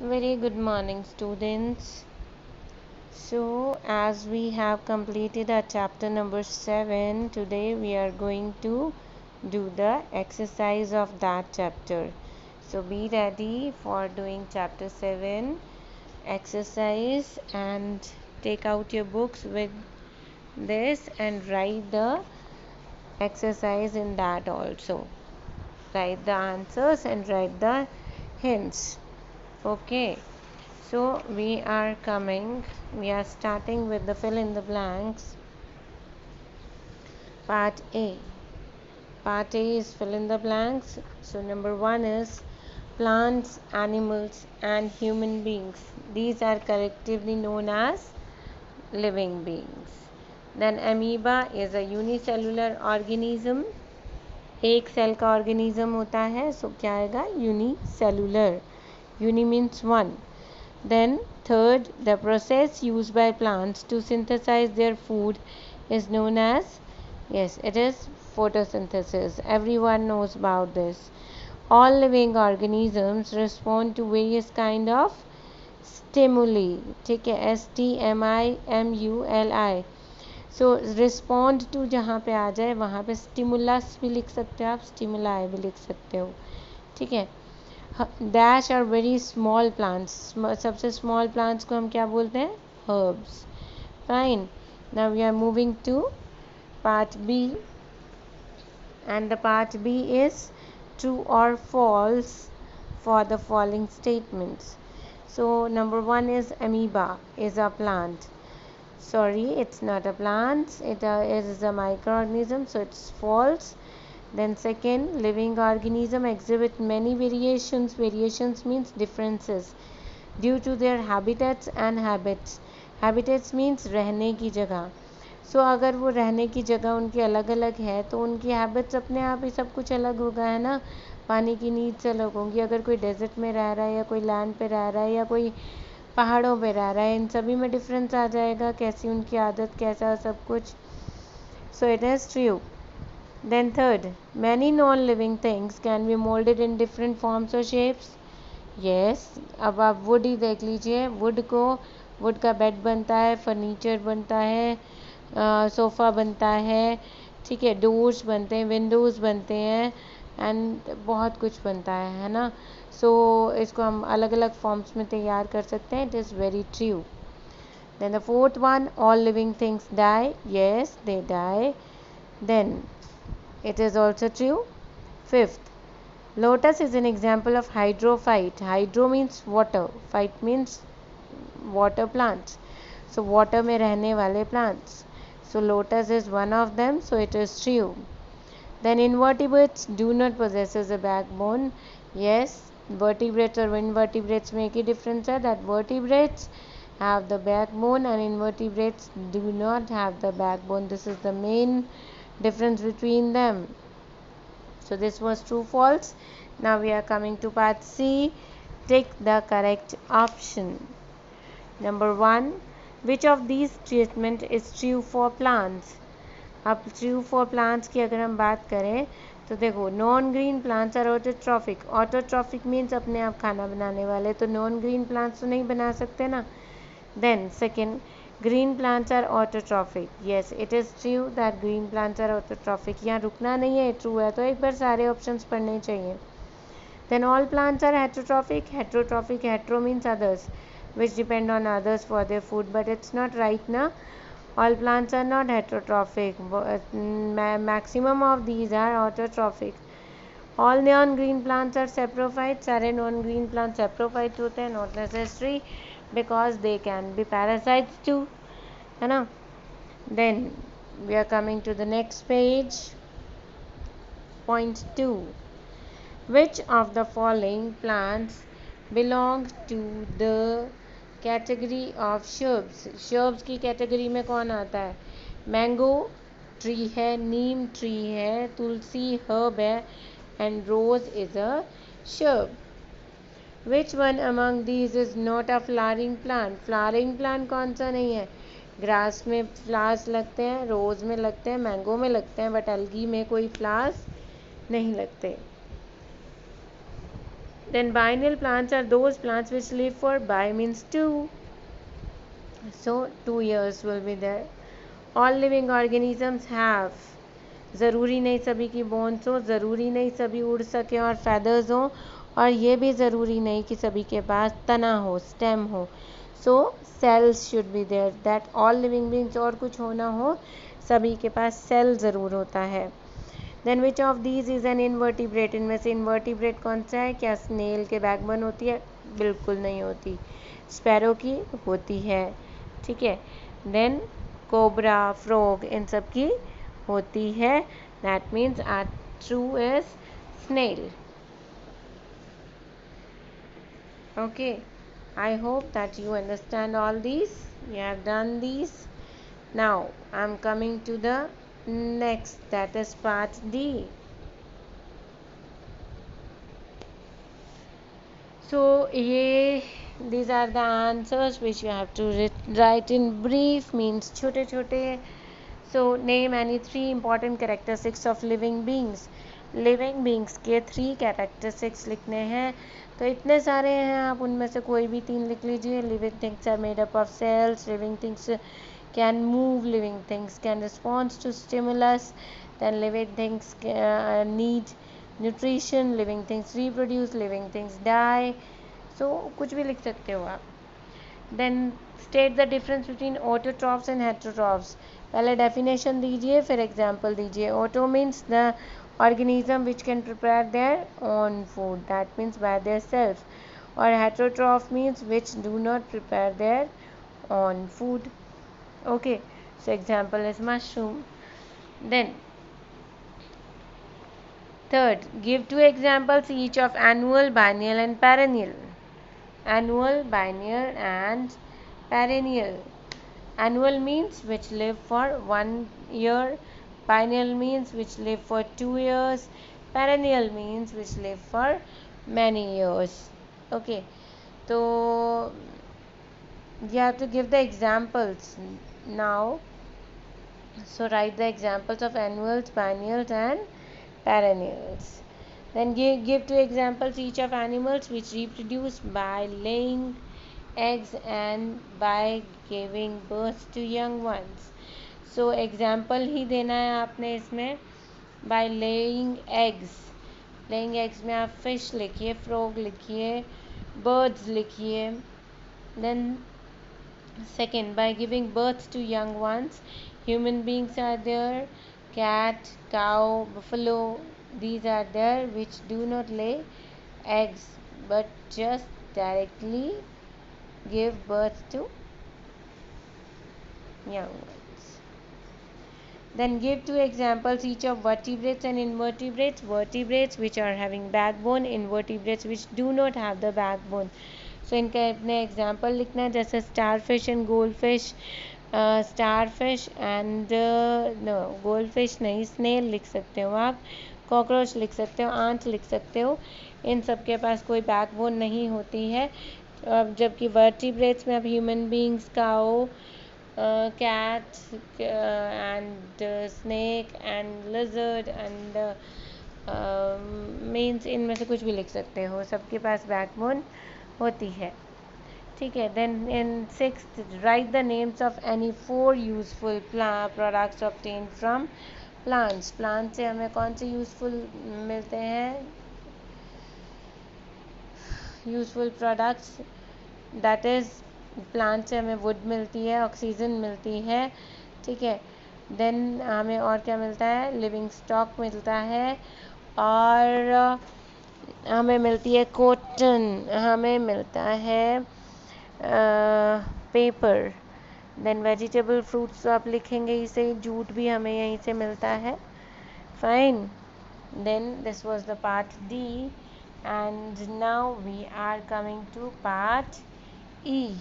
Very good morning, students. So, as we have completed our chapter number 7, today we are going to do the exercise of that chapter. So, be ready for doing chapter 7 exercise and take out your books with this and write the exercise in that also. Write the answers and write the hints. Okay. So we are starting with the fill in the blanks. Part A. Part A is fill in the blanks. So number 1 is plants, animals, and human beings. These are collectively known as living beings. Then amoeba is a unicellular organism. एक cell का organism होता है, so क्या आएगा? Unicellular. Uni means one. Then third, the process used by plants to synthesize their food is known as, yes, it is photosynthesis. Everyone knows about this. All living organisms respond to various kind of stimuli. ठीक है, STMI so respond to जहाँ पे आ जाए वहाँ पे stimulus भी लिख सकते हो आप, स्टिमुलाई भी लिख सकते हो. ठीक है. Dash are very small plants. सबसे स्मॉल प्लांट्स को हम क्या बोलते हैं? Herbs. Fine. Now we are moving to part B and the part B is true or false for the following statements. So number 1 is amoeba is a plant. Sorry, it's not a plant, it is a microorganism, so it's false. Then second, living organism exhibit many variations. Variations means differences due to their habitats and habits. Habitats means रहने की जगह. सो अगर वो रहने की जगह उनकी अलग अलग है तो उनकी हैबिट्स अपने आप ही सब कुछ अलग होगा, है ना. पानी की नीड्स अलग होंगी. अगर कोई डेजर्ट में रह रहा है या कोई लैंड पे रह रहा है या कोई पहाड़ों पे रह रहा है, इन सभी में डिफरेंस आ जाएगा, कैसी उनकी आदत, कैसा सब कुछ. So it is true. Then third, many non living things can be moulded in different forms और शेप्स. यस. अब आप वुड ही देख लीजिए. वुड का बेड बनता है, फर्नीचर बनता है, सोफ़ा बनता है. ठीक है. डोर्स बनते हैं, विंडोज़ बनते हैं एंड बहुत कुछ बनता है ना. सो इसको हम अलग अलग फॉर्म्स में तैयार कर सकते हैं. It is very true. Then the fourth one, all living things die. Yes, they die. Then it is also true. Fifth, lotus is an example of hydrophyte. Hydro means water, phyte means water plants. So water में रहने वाले plants. So lotus is one of them, so it is true. Then invertebrates do not possess a backbone. Yes, vertebrates or invertebrates में एक ही difference है, that vertebrates have the backbone and invertebrates do not have the backbone. This is the main difference between them. So this was true false. Now we are coming to part C. Take the correct option. Number 1, which of these statement is true for plants? अब true for plants की अगर हम बात करें तो देखो, non green plants are autotrophic. Autotrophic means अपने आप खाना बनाने वाले, तो नॉन ग्रीन प्लांट्स तो नहीं बना सकते ना. Then second, green plants are autotrophic. Yes, it is true that green plants are autotrophic. यहाँ रुकना नहीं है, ट्रू है तो एक बार सारे ऑप्शंस पढ़ने चाहिए. Then all plants are heterotrophic. Heterotrophic, hetero means others, which depend on others for their food, but it's not right na. All plants are not heterotrophic. Maximum of these are autotrophic. All non-green plants are saprophytes. सारे non-green plants saprophytes होते हैं. Not necessary because they can be parasites too, है ना. Then we are coming to the next page. Point 2. Which of the following plants belong to the category of shrubs. Shrubs की category में कौन आता है? Mango tree है, neem tree है, tulsi herb है and rose is a shrub. Which one among these is not a flowering plant. Flowering plant कौन सा नहीं है? ग्रास में फ्लावर्स लगते हैं, रोज में लगते हैं, मैंगो में लगते हैं, बट अलगी में कोई फ्लावर्स नहीं लगते. Then biennial plants are those plants which live for bi means 2. So 2 years will be there. All living organisms have, ज़रूरी नहीं सभी की बोन्स हो, ज़रूरी नहीं सभी उड़ सकें और feathers हो, और ये भी ज़रूरी नहीं कि सभी के पास तना हो, stem हो. So cells should be there, that all living beings, और कुछ होना हो, सभी के पास cell ज़रूर होता है. Then which of these is an invertebrate? इनमें से invertebrate कौन सा है? क्या स्नेल के बैकबोन होती है? बिल्कुल नहीं होती. स्पैरो की होती है. ठीक है. देन कोबरा, फ्रॉग, इन सब की होती है. That means are true is snail. Okay, I hope that you understand all these. You have done these. Now I'm coming to the next, that is part D. So these are the answers which you have to write in brief, means छोटे छोटे. So name any 3 important characteristics of living beings. Living beings के 3 characteristics लिखने हैं. तो इतने सारे हैं, आप उनमें से कोई भी 3 लिख लीजिए. Living things are made up of cells. Living things can move. Living things can respond to stimulus. Then living things need nutrition. Living things reproduce. Living things die. So कुछ भी लिख सकते हो आप. Then state the difference between autotrophs and heterotrophs. पहले definition दीजिए, फिर example दीजिए. Auto means the organism which can prepare their own food, that means by their self. Or heterotroph means which do not prepare their own food. Okay, so example is mushroom. Then third, give 2 examples each of annual, biennial and perennial. Annual, biennial and perennial. Annual means which live for 1 year. Biennial means which live for 2 years. Perennial means which live for many years. Okay, so you have to give the examples now. So write the examples of annuals, biennials and perennials. Then give 2 examples each of animals which reproduce by laying eggs and by giving birth to young ones. So example ही देना है आपने इसमें. By laying eggs. Laying eggs में आप fish लिखिए, frog लिखिए, birds लिखिए. Then second, by giving birth to young ones. Human beings are there. Cat, cow, buffalo, these are there which do not lay eggs but just directly give birth to young ones. Then give 2 examples each of vertebrates and invertebrates. Vertebrates which are having backbone, invertebrates which do not have the backbone. So इनका अपने example लिखना है, जैसे starfish and goldfish. Starfish and no, goldfish नहीं, snail लिख सकते हो आप, cockroach लिख सकते हो, ant लिख सकते हो. इन सब के पास कोई backbone नहीं होती है. जबकि vertebrates में अब human beings, cow, cat and snake and lizard and means इनमें से कुछ भी लिख सकते हो, सबके पास बैकबोन होती है. ठीक है. Then in 6th, write the names of any 4 useful products obtain from plants. Plant से हमें कौन से यूजफुल मिलते हैं? Useful products, that is plant से हमें वुड मिलती है, ऑक्सीजन मिलती है. ठीक है. देन हमें और क्या मिलता है? लिविंग स्टॉक मिलता है, और हमें मिलती है कॉटन, हमें मिलता है पेपर. देन वेजिटेबल फ्रूट्स तो आप लिखेंगे इसे, जूट भी हमें यहीं से मिलता है. Fine. Then this was the part D, and now we are coming to part E.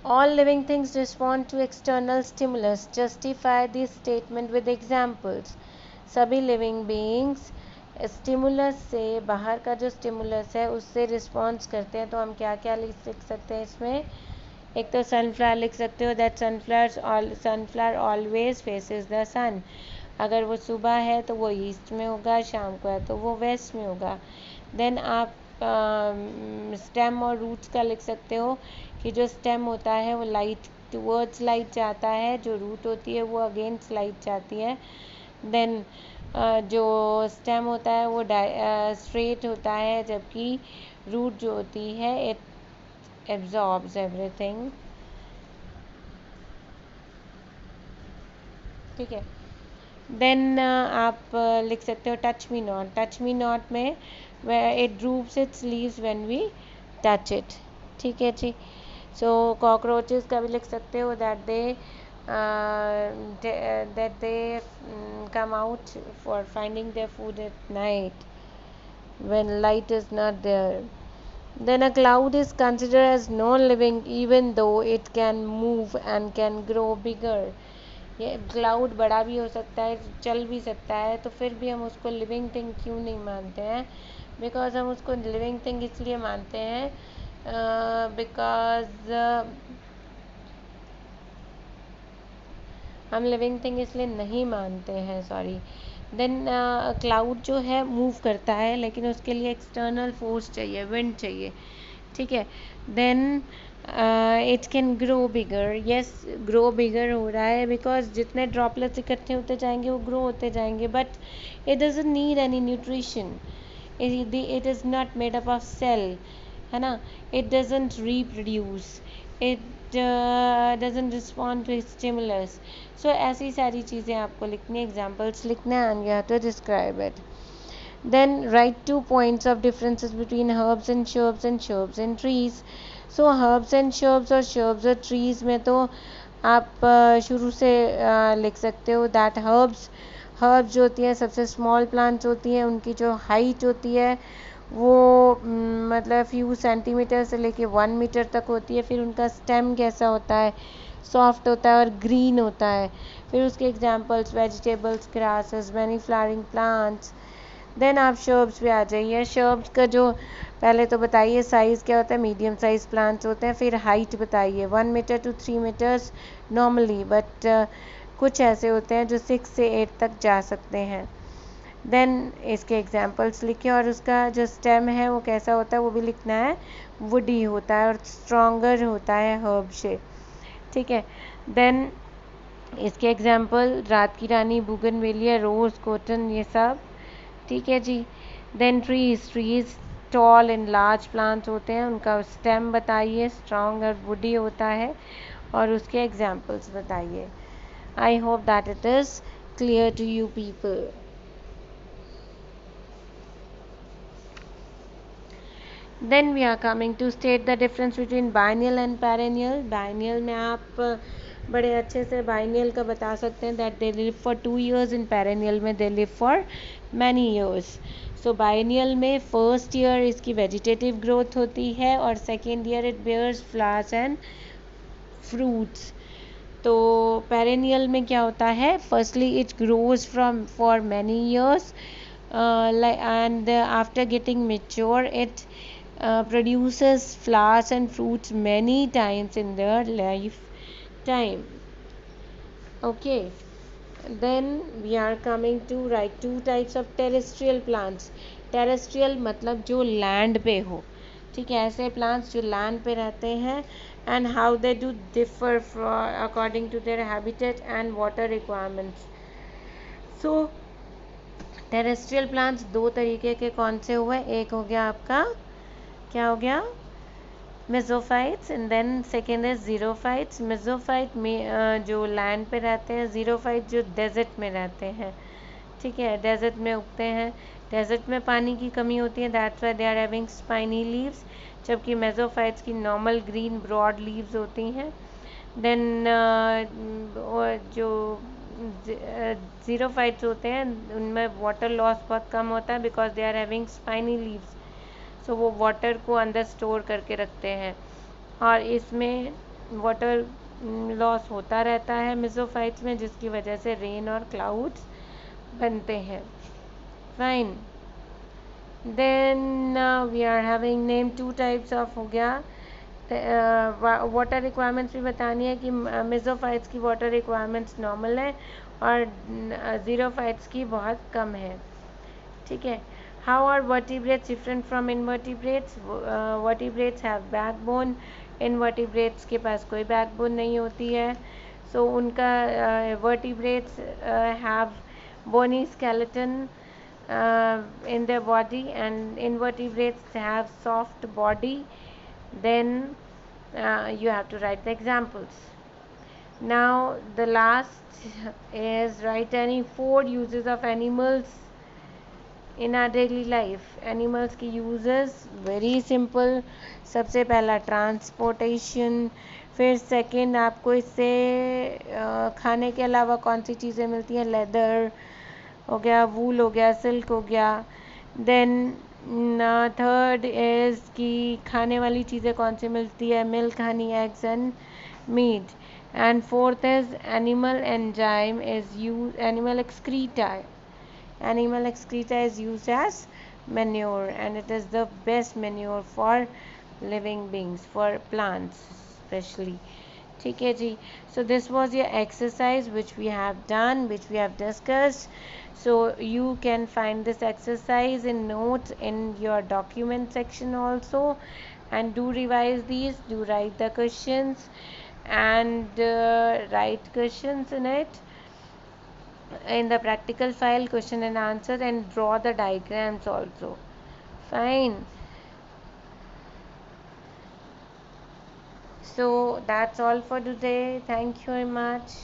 All living things respond to external stimulus. Justify this statement with examples. सभी living beings स्टिमुलस से, बाहर का जो स्टिमुलस है उससे response करते हैं. तो हम क्या क्या लिख सकते हैं इसमें? एक तो सनफ्लावर लिख सकते हो, that sunflower always faces the sun. अगर वो सुबह है तो वो ईस्ट में होगा, शाम को है तो वो वेस्ट में होगा। देन आप स्टेम और रूट्स का लिख सकते हो कि जो स्टेम होता है वो लाइट टूवर्ड्स लाइट जाता है, जो रूट होती है वो अगेंस्ट लाइट जाती है। देन जो स्टेम होता है वो स्ट्रेट होता है, जबकि रूट जो होती है इट एब्जॉर्ब्स एवरीथिंग। ठीक है। देन आप लिख सकते हो touch me not. Touch me not में it droops its leaves when we touch it. ठीक है जी। सो कॉकरोचेस का भी लिख सकते हो that they come out for finding their food at night when light is not there. Then a cloud is considered as non-living even though it can move and can grow bigger. ये cloud बड़ा भी हो सकता है, चल भी सकता है, तो फिर भी हम उसको लिविंग थिंग क्यों नहीं मानते हैं? बिकॉज हम उसको लिविंग थिंग इसलिए मानते हैं बिकॉज हम लिविंग थिंग इसलिए नहीं मानते हैं, सॉरी। देन क्लाउड जो है मूव करता है, लेकिन उसके लिए एक्सटर्नल फोर्स चाहिए, विंड चाहिए। ठीक है। Then it can grow bigger. Yes, grow bigger हो रहा है बिकॉज जितने ड्रॉपलेट्स इकट्ठे होते जाएंगे वो ग्रो होते जाएंगे, but it doesn't need any nutrition. It is not made up of cell, है ना। It doesn't reproduce, it doesn't respond to stimulus. So ऐसी सारी चीज़ें आपको लिखनी, एग्जाम्पल्स लिखना है, and you have to describe it. Then write 2 points of differences between herbs and shrubs and trees. So herbs and shrubs और shrubs और trees में तो आप शुरू से लिख सकते हो that herbs जो होती हैं सबसे स्मॉल प्लांट्स होती हैं, उनकी जो हाइट होती है वो मतलब फ्यू सेंटीमीटर से लेके 1 मीटर तक होती है। फिर उनका स्टेम कैसा होता है, सॉफ्ट होता है और ग्रीन होता है। फिर उसके examples vegetables, grasses, many flowering plants. Then आप शर्ब्स पे आ जाइए। शर्ब्स का जो पहले तो बताइए साइज़ क्या होता है, मीडियम साइज प्लांट्स होते हैं। फिर हाइट बताइए 1 metre to 3 metres normally, but कुछ ऐसे होते हैं जो 6 से 8 तक जा सकते हैं। देन इसके एग्जांपल्स लिखिए, और उसका जो स्टेम है वो कैसा होता है वो भी लिखना है। वुडी होता है और स्ट्रॉन्गर होता है हर्ब से। ठीक है। देन इसके एग्जांपल रात की रानी, बुगनवेलिया, रोज़, कॉटन, ये सब। ठीक है जी। Then trees tall and large plants होते हैं, उनका स्टेम बताइए, स्ट्रॉन्ग और वुडी होता है, और उसके एग्जांपल्स बताइए। I hope that it is clear to you people. Then we are coming to state the difference between biennial and perennial. Biennial में आप बड़े अच्छे से biennial का बता सकते हैं that they live for 2 years, in perennial में they live for many years. So biennial में first year इसकी vegetative growth होती है और second year it bears flowers and fruits. तो perennial में क्या होता है, firstly it grows for many years and after getting mature it produces flowers and fruits many times in their lifetime. Okay. Then we are coming to write 2 types of terrestrial plants. Terrestrial मतलब जो land पे हो, ठीक है, ऐसे plants जो land पे रहते हैं, and how they do differ according to their habitat and water requirements. So terrestrial plants 2 तरीके के कौन से हुए, एक हो गया आपका क्या हो गया, मेसोफाइट्स, एंड देन सेकेंड है ज़ीरोफाइट्स। मेसोफाइट में जो लैंड पे रहते हैं, ज़ीरोफाइट जो डेजर्ट में रहते हैं। ठीक है, डेजर्ट में उगते हैं, डेजर्ट में पानी की कमी होती है, that's why they are having spiny leaves, जबकि मेसोफाइट्स की नॉर्मल ग्रीन ब्रॉड लीव्स होती हैं। देन जो ज़ीरोफाइट्स होते हैं उनमें वाटर लॉस बहुत कम होता है because they are having spiny leaves, so वो वाटर को अंदर स्टोर करके रखते हैं, और इसमें वाटर लॉस होता रहता है मेसोफाइट्स में, जिसकी वजह से रेन और क्लाउड्स बनते हैं। Fine. Then we are having name 2 types of हो गया वाटर रिक्वायरमेंट्स भी बतानी है कि मेसोफाइट्स की वाटर रिक्वायरमेंट्स नॉर्मल है और ज़ीरोफाइट्स की बहुत कम है, ठीक है। How are vertebrates different from invertebrates? Vertebrates have backbone, invertebrates के पास कोई बैकबोन नहीं होती है। सो उनका vertebrates have bony skeleton in their body, and invertebrates have soft body. Then you have to write the examples. Now the last is write any 4 uses of animals in our daily life. Animals की uses very simple. सबसे पहला transportation, फिर second आपको इससे खाने के अलावा कौन सी चीज़ें मिलती हैं? लेदर हो गया, वूल हो गया, सिल्क हो गया। देन थर्ड इज़ कि खाने वाली चीज़ें कौन सी मिलती है? Milk, honey, eggs and meat. And fourth is animal enzyme is use, animal excreta, animal excreta is used as manure, and it is the best manure for living beings, for plants especially, ठीक है जी। So this was your exercise which we have done, which we have discussed. So you can find this exercise in notes in your document section also, and do revise these, do write the questions, and write questions in it, in the practical file, question and answer, and draw the diagrams also. Fine. So that's all for today. Thank you very much.